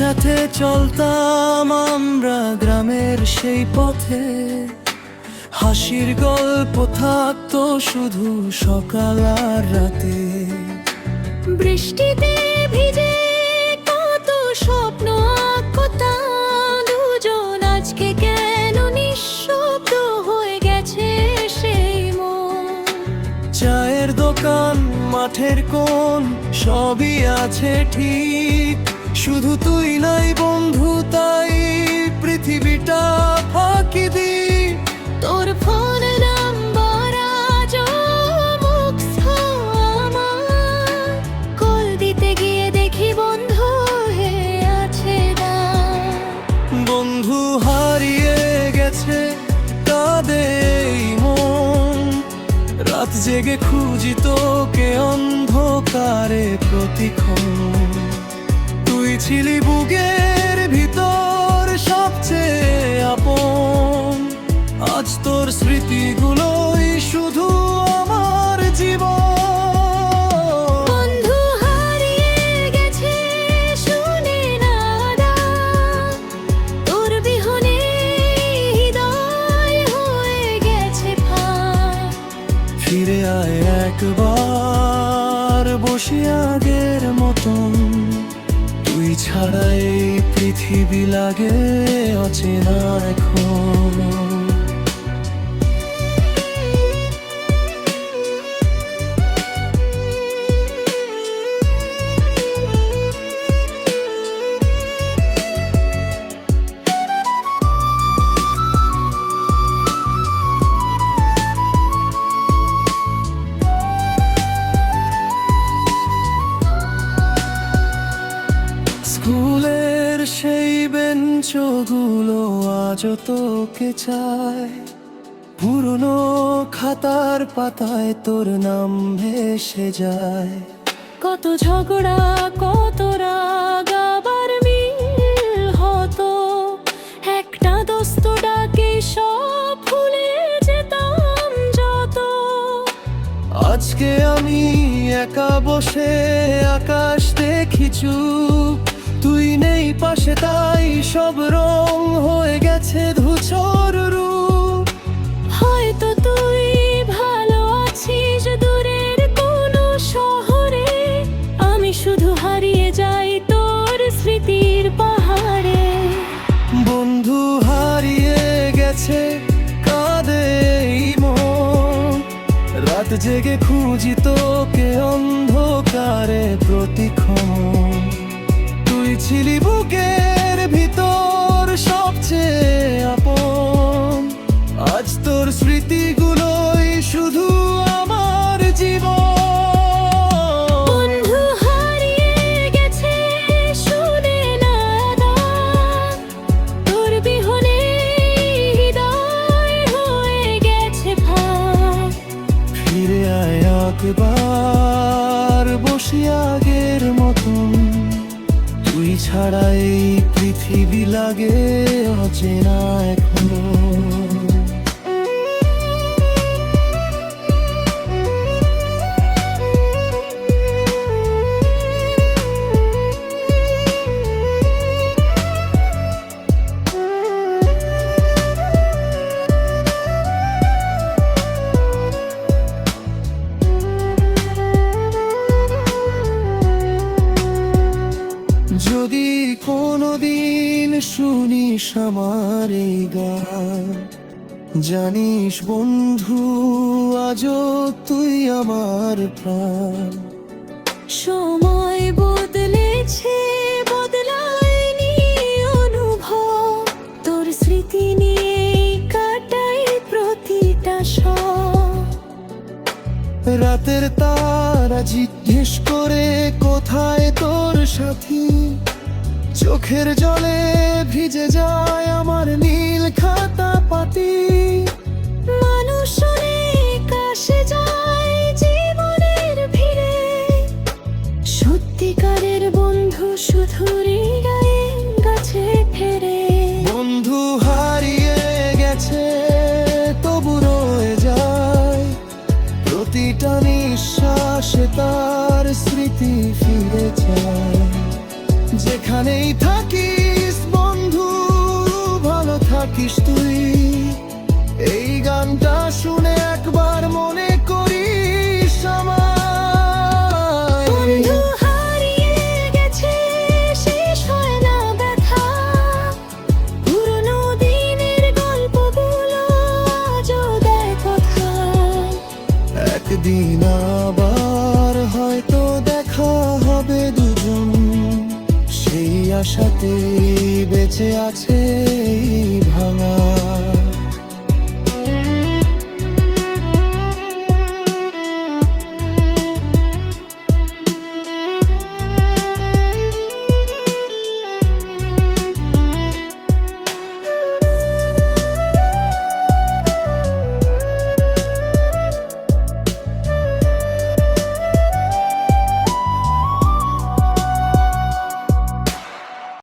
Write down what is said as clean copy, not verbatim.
একসাথে চলতাম আমরা গ্রামের সেই পথে, হাসির গল্প থাকতো শুধু সকাল আর রাতে। বৃষ্টিতে ভিজে কত স্বপ্ন আঁকতাম দুজন, আজকে কেন নিঃশব্দ হয়ে গেছে সেই মন। চায়ের দোকান, মাঠের কোণ, সবই আছে ঠিক, শুধু তুই নাই বন্ধু, তাই পৃথিবীটা ফাঁকি দি। তোর ফোন নাম্বার আজও মুখস্থ আমার, কল দিতে গিয়ে দেখি বন্ধ হয়ে আছে না। বন্ধু হারিয়ে গেছে, কাঁদে এই মন, রাত জেগে খুঁজি তোকে অন্ধকারে প্রতিক্ষণ। তুই ছিলি বুকের ভিতর সবচেয়ে আপন, আজ তোর স্মৃতিগুলোই শুধু আমার জীবন। বন্ধু হারিয়ে গেছে শুনে না দাগ, তোর বিহনে হৃদয় হয়ে গেছে ফাঁক। ফিরে আয় একবার, বসি আগের মতন, তুই ছাড়া এই পৃথিবী লাগে অচেনা এখন। স্কুলের সেই বেঞ্চগুলো আজও তোকে চায়, পুরনো খাতার পাতায় তোর নাম ভেসে যায়। কত ঝগড়া, কত রাগ, আবার মিল হতো, একটা দোস্ত ডাকে সব ভুলে যেতাম যত। আজকে আমি একা বসে আকাশ দেখি চুপ, তুই নেই পাশে তাই সব রং হয়ে গেছে ধূসর রূপ। হয়তো তুই ভালো আছিস দূরের কোনো শহরে, আমি শুধু হারিয়ে যাই তোর স্মৃতির পাহাড়ে। বন্ধু হারিয়ে গেছে, কাঁদে এই মন, রাত জেগে খুঁজি তোকে অন্ধকারে প্রতিক্ষণ। তুই ছিলি বুকের ভিতর সবচেয়ে আপন, আজ তোর স্মৃতিগুলোই শুধু আমার জীবন। বন্ধু হারিয়ে গেছে শুনে না দাগ, তোর বিহনে হৃদয় হয়ে গেছে ফাঁক। ফিরে আয় একবার, বসি আগের মতন, তুই ছাড়া এই পৃথিবী লাগে অচেনা এখনো। যদি কোনোদিন শুনিস আমার এই গান, জানিস বন্ধু আজও তুই আমার প্রাণ। সময় বদলেছে, বদলায়নি অনুভব, তোর স্মৃতি নিয়ে কাটাই প্রতিটা সব। রাতের তারা জিজ্ঞেস করে কোথায় তোর সাথী, চোখের জলে ভিজে যায় আমার নীল খাতা পাতি। মানুষ অনেক আসে যায় জীবনের ভিড়ে, সত্যিকারের বন্ধু শুধু হৃদয়ের কাছে ফেরে। বন্ধু হারিয়ে গেছে, তবু রয়ে যায় প্রতিটা নিঃশ্বাসে তার স্মৃতি ফিরে যায়। যেখানে যেখানেই থাকিস বন্ধু, ভালো থাকিস তুই। এই গানটা শুনে একবার মনে করিস আমায়। বন্ধু হারিয়ে গেছে, শেষ হয় না ব্যথা, পুরনো দিনের গল্পগুলো আজও দেয় কথা। একদিন আবার হয়তো দেখা হবে দুজন, সেই আশাতেই বেঁচে আছে এই ভাঙা